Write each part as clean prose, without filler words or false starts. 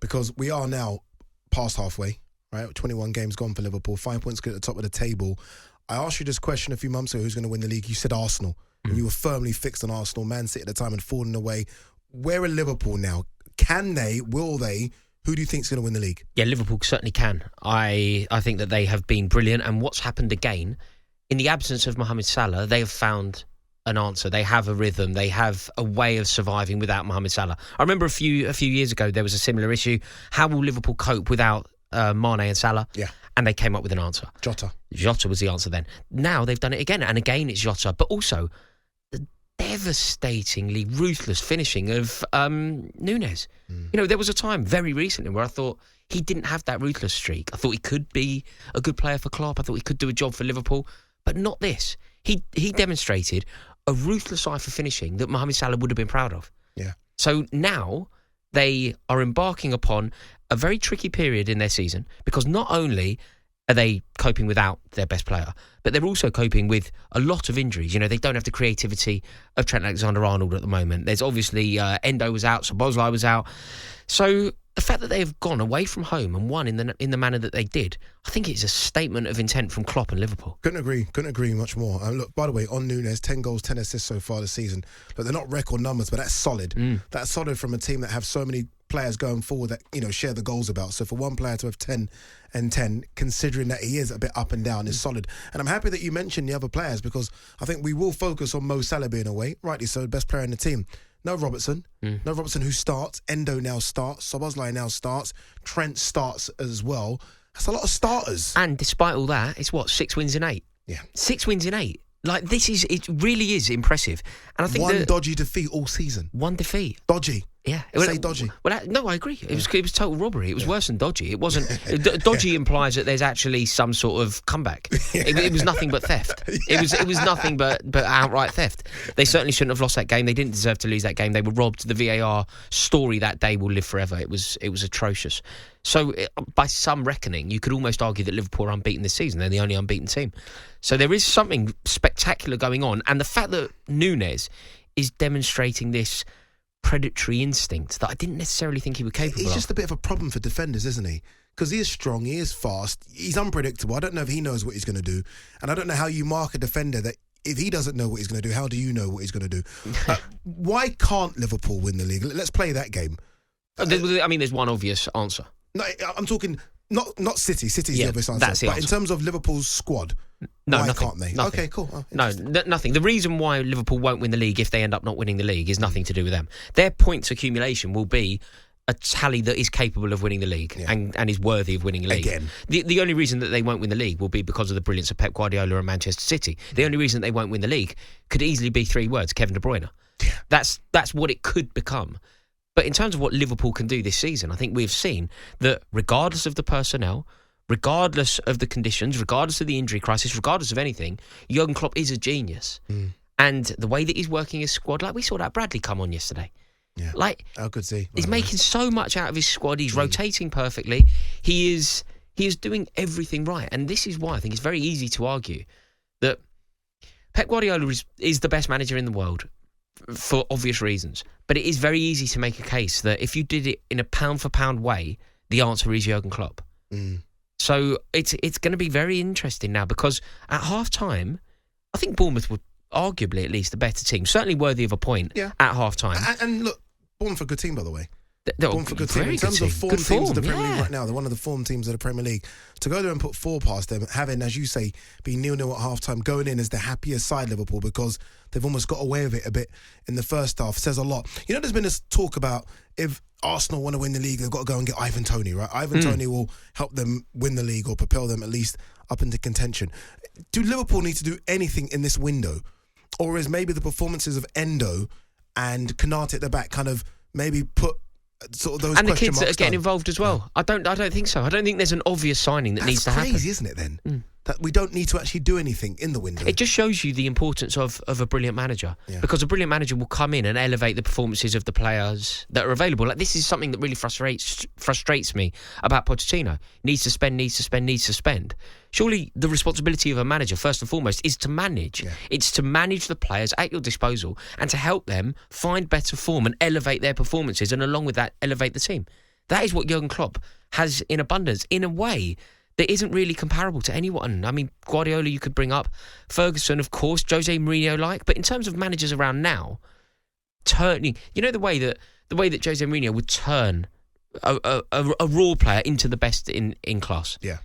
because we are now past halfway, right? 21 games gone for Liverpool, 5 points good at the top of the table. I asked you this question a few months ago, who's going to win the league? You said Arsenal. And you were firmly fixed on Arsenal, Man City at the time, and falling away. Where are Liverpool now? Can they? Will they? Who do you think is going to win the league? Yeah, Liverpool certainly can. I think that they have been brilliant. And what's happened again, in the absence of Mohamed Salah, they have found an answer. They have a rhythm. They have a way of surviving without Mohamed Salah. I remember a few years ago, there was a similar issue. How will Liverpool cope without Mane and Salah? Yeah. And they came up with an answer. Jota was the answer then. Now they've done it again. And again, it's Jota. But also the devastatingly ruthless finishing of Núñez. You know, there was a time very recently where I thought he didn't have that ruthless streak. I thought he could be a good player for Klopp. I thought he could do a job for Liverpool. But not this. He demonstrated a ruthless eye for finishing that Mohamed Salah would have been proud of. Yeah. So now they are embarking upon a very tricky period in their season, because not only are they coping without their best player, but they're also coping with a lot of injuries. You know, they don't have the creativity of Trent Alexander-Arnold at the moment. There's obviously Endo was out, Szoboszlai was out. So the fact that they have gone away from home and won in the manner that they did, I think it's a statement of intent from Klopp and Liverpool. Couldn't agree much more. Look, by the way, on Núñez, 10 goals, 10 assists so far this season. Look, they're not record numbers, but that's solid. That's solid from a team that have so many players going forward that, you know, share the goals about. So for one player to have 10 and 10, considering that he is a bit up and down, is solid. And I'm happy that you mentioned the other players, because I think we will focus on Mo Salah being away, rightly so, best player in the team. No Robertson. No Robertson, who starts. Endo now starts. Szoboszlai now starts. Trent starts as well. That's a lot of starters. And despite all that, it's 6 wins in 8? Yeah. 6 wins in 8. Like, it really is impressive. And I think one dodgy defeat all season. One defeat. Dodgy. Yeah. Say dodgy. Well, no, I agree. It was total robbery. It was worse than dodgy. It wasn't... Dodgy implies that there's actually some sort of comeback. It was nothing but theft. It was nothing but outright theft. They certainly shouldn't have lost that game. They didn't deserve to lose that game. They were robbed. The VAR story that day will live forever. It was atrocious. So, by some reckoning, you could almost argue that Liverpool are unbeaten this season. They're the only unbeaten team. So there is something spectacular going on. And the fact that Núñez is demonstrating this predatory instinct that I didn't necessarily think he was capable of. He's just a bit of a problem for defenders, isn't he? Because he is strong, he is fast, he's unpredictable. I don't know if he knows what he's going to do. And I don't know how you mark a defender that, if he doesn't know what he's going to do, how do you know what he's going to do? Why can't Liverpool win the league? Let's play that game. I mean, there's one obvious answer. No, I'm talking not City. City's the obvious answer. That's the but answer. In terms of Liverpool's squad, why can't they? Nothing. Okay, cool. Nothing. The reason why Liverpool won't win the league if they end up not winning the league is nothing to do with them. Their points accumulation will be a tally that is capable of winning the league and is worthy of winning the league. Again. The only reason that they won't win the league will be because of the brilliance of Pep Guardiola and Manchester City. The only reason they won't win the league could easily be 3 words: Kevin De Bruyne. Yeah. That's what it could become. But in terms of what Liverpool can do this season, I think we've seen that regardless of the personnel, regardless of the conditions, regardless of the injury crisis, regardless of anything, Jurgen Klopp is a genius. And the way that he's working his squad, like we saw that Bradley come on yesterday. Yeah. Like, I could see. He's making so much out of his squad. He's rotating perfectly. He is doing everything right. And this is why I think it's very easy to argue that Pep Guardiola is the best manager in the world, for obvious reasons. But it is very easy to make a case that if you did it in a pound-for-pound way, the answer is Jurgen Klopp. So it's going to be very interesting now, because at half-time, I think Bournemouth were arguably at least the better team, certainly worthy of a point at half-time. And look, Bournemouth a good team, by the way. Bournemouth a good team. In terms of form teams of the Premier League right now, they're one of the form teams of the Premier League. To go there and put 4 past them, having, as you say, been 0-0 at half-time, going in as the happier side, Liverpool, because they've almost got away with it a bit in the first half, says a lot. You know, there's been this talk about if Arsenal want to win the league, they've got to go and get Ivan Toney, right? Ivan Toney will help them win the league or propel them at least up into contention. Do Liverpool need to do anything in this window? Or is maybe the performances of Endo and Konate at the back kind of maybe put sort of those and the question kids marks that are getting down? Involved as well? I don't think so. I don't think there's an obvious signing that needs to happen. That's crazy, isn't it then? That we don't need to actually do anything in the window. It just shows you the importance of a brilliant manager. Because a brilliant manager will come in and elevate the performances of the players that are available. Like, this is something that really frustrates me about Pochettino. Needs to spend. Surely the responsibility of a manager, first and foremost, is to manage. It's to manage the players at your disposal and to help them find better form and elevate their performances, and along with that, elevate the team. That is what Jurgen Klopp has in abundance, in a way that isn't really comparable to anyone. I mean, Guardiola you could bring up, Ferguson, of course, Jose Mourinho-like, but in terms of managers around now, turning, the way that Jose Mourinho would turn a raw player into the best in class. Yeah.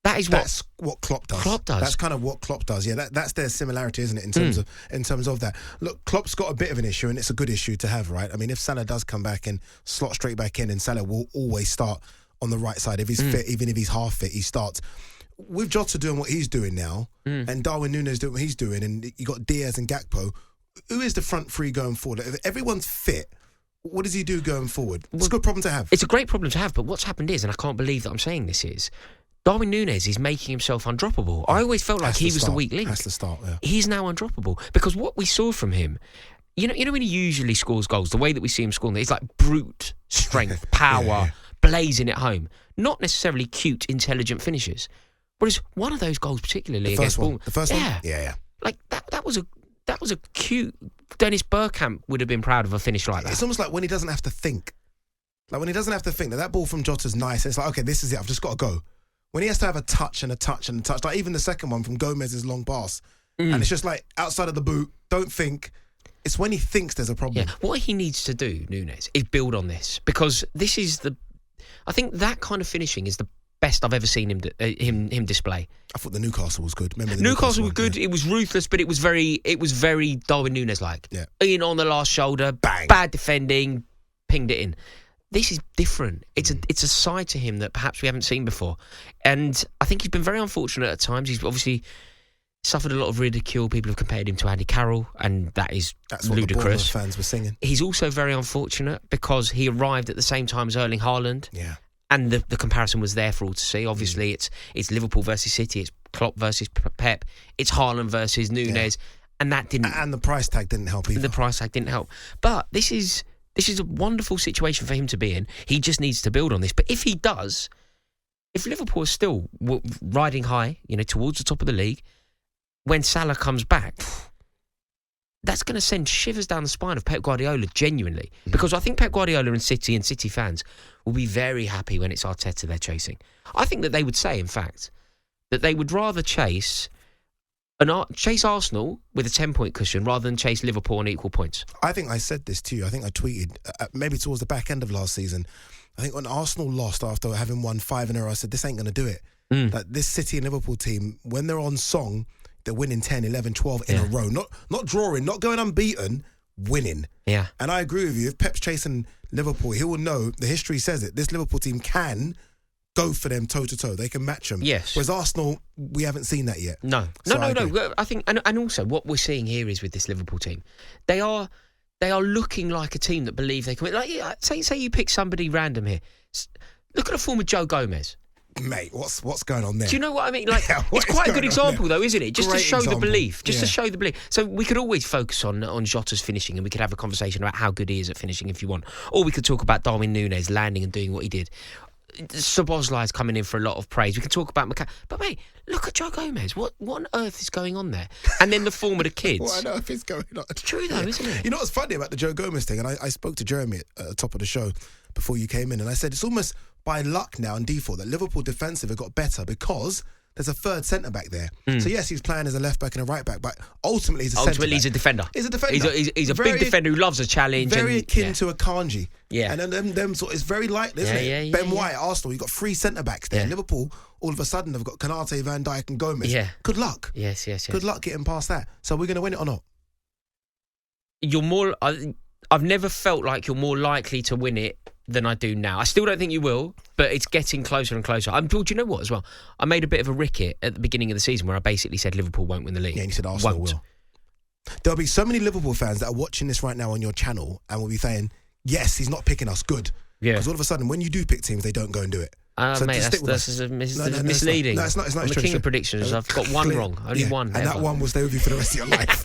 That's what Klopp does. Klopp does. That's kind of what Klopp does. Yeah, that's their similarity, isn't it? In terms of that. Look, Klopp's got a bit of an issue, and it's a good issue to have, right? I mean, if Salah does come back and slot straight back in, and Salah will always start on the right side if he's fit, even if he's half fit, he starts. With Jota doing what he's doing now, and Darwin Núñez doing what he's doing, and you got Diaz and Gakpo, who is the front three going forward? If everyone's fit, what does he do going forward? It's a good problem to have. It's a great problem to have, but what's happened is, and I can't believe that I'm saying this, is Darwin Núñez is making himself undroppable. I always felt like he was the weak link. That's the start, yeah. He's now undroppable because what we saw from him, you know when he usually scores goals, the way that we see him scoring, it's like brute strength, power, blazing it home. Not necessarily cute, intelligent finishes. Whereas one of those goals, particularly against Bournemouth, the first one, yeah, like that was a cute. Dennis Bergkamp would have been proud of a finish like that. It's almost like when he doesn't have to think. Like when he doesn't have to think that ball from Jota's nice. It's like, okay, this is it. I've just got to go. When he has to have a touch and a touch and a touch, like even the second one from Gomez's long pass, and it's just like outside of the boot, don't think. It's when he thinks there's a problem. Yeah. What he needs to do, Núñez, is build on this because this is I think that kind of finishing is the best I've ever seen him display. I thought the Newcastle was good. Remember Newcastle was good. Yeah. It was ruthless, but it was very Darwin Núñez-like. Yeah. In on the last shoulder, bang, bad defending, pinged it in. This is different. It's a side to him that perhaps we haven't seen before. And I think he's been very unfortunate at times. He's obviously suffered a lot of ridicule. People have compared him to Andy Carroll, and that's what ludicrous. The Bournemouth fans were singing. He's also very unfortunate because he arrived at the same time as Erling Haaland. Yeah. And the comparison was there for all to see. Obviously, it's Liverpool versus City. It's Klopp versus Pep. It's Haaland versus Núñez. Yeah. And that didn't... And the price tag didn't help either. The price tag didn't help. But this is a wonderful situation for him to be in. He just needs to build on this. But if he does, if Liverpool is still riding high, towards the top of the league, when Salah comes back, that's going to send shivers down the spine of Pep Guardiola, genuinely. Because I think Pep Guardiola and City fans will be very happy when it's Arteta they're chasing. I think that they would say, in fact, that they would rather chase Arsenal with a 10-point cushion rather than chase Liverpool on equal points. I think I said this to you. I think I tweeted, maybe towards the back end of last season, I think when Arsenal lost after having won 5 in a row, I said, this ain't going to do it. Like this City and Liverpool team, when they're on song, they're winning 10, 11, 12 in a row. Not drawing, not going unbeaten, winning. Yeah. And I agree with you. If Pep's chasing Liverpool, he will know, the history says it, this Liverpool team can go for them toe-to-toe. They can match them. Yes. Whereas Arsenal, we haven't seen that yet. No. I think, and also what we're seeing here is with this Liverpool team, they are looking like a team that believe they can win. Like, say you pick somebody random here. Look at the form of Joe Gomez. Mate, what's going on there? Do you know what I mean? Like, it's quite a good example, though, isn't it? Just Great to show example. the belief. To show the belief. So we could always focus on Jota's finishing, and we could have a conversation about how good he is at finishing if you want. Or we could talk about Darwin Núñez landing and doing what he did. Szoboszlai's coming in for a lot of praise. We can talk about but mate, look at Joe Gomez. What on earth is going on there? And then the form of the kids. What on earth is going on? It's true though, isn't it? You know what's funny about the Joe Gomez thing? And I spoke to Jeremy at the top of the show before you came in, and I said it's almost by luck now and default that Liverpool defensive have got better because there's a third centre back there. So yes, he's playing as a left back and a right back, but ultimately he's a centre back. He's a defender. He's a defender. He's a big defender who loves a challenge. Very akin to a Kanji. Yeah. And then them sort, it's very light, isn't it? Ben White at Arsenal, you've got 3 centre backs there. Yeah. Liverpool, all of a sudden, they've got Konate, Van Dijk and Gomez. Yeah. Good luck. Yes. Good luck getting past that. So we're going to win it or not? I've never felt like you're more likely to win it than I do now. I still don't think you will, but it's getting closer and closer. Do you know what as well? I made a bit of a ricket at the beginning of the season where I basically said Liverpool won't win the league. Yeah, and you said Arsenal will. There'll be so many Liverpool fans that are watching this right now on your channel and will be saying, yes, he's not picking us, good. Yeah. Because all of a sudden, when you do pick teams, they don't go and do it. So mate, that's misleading. No, it's not. I'm the king of predictions. I've got one wrong. Only one. And ever. that one will stay with you for the rest of your life.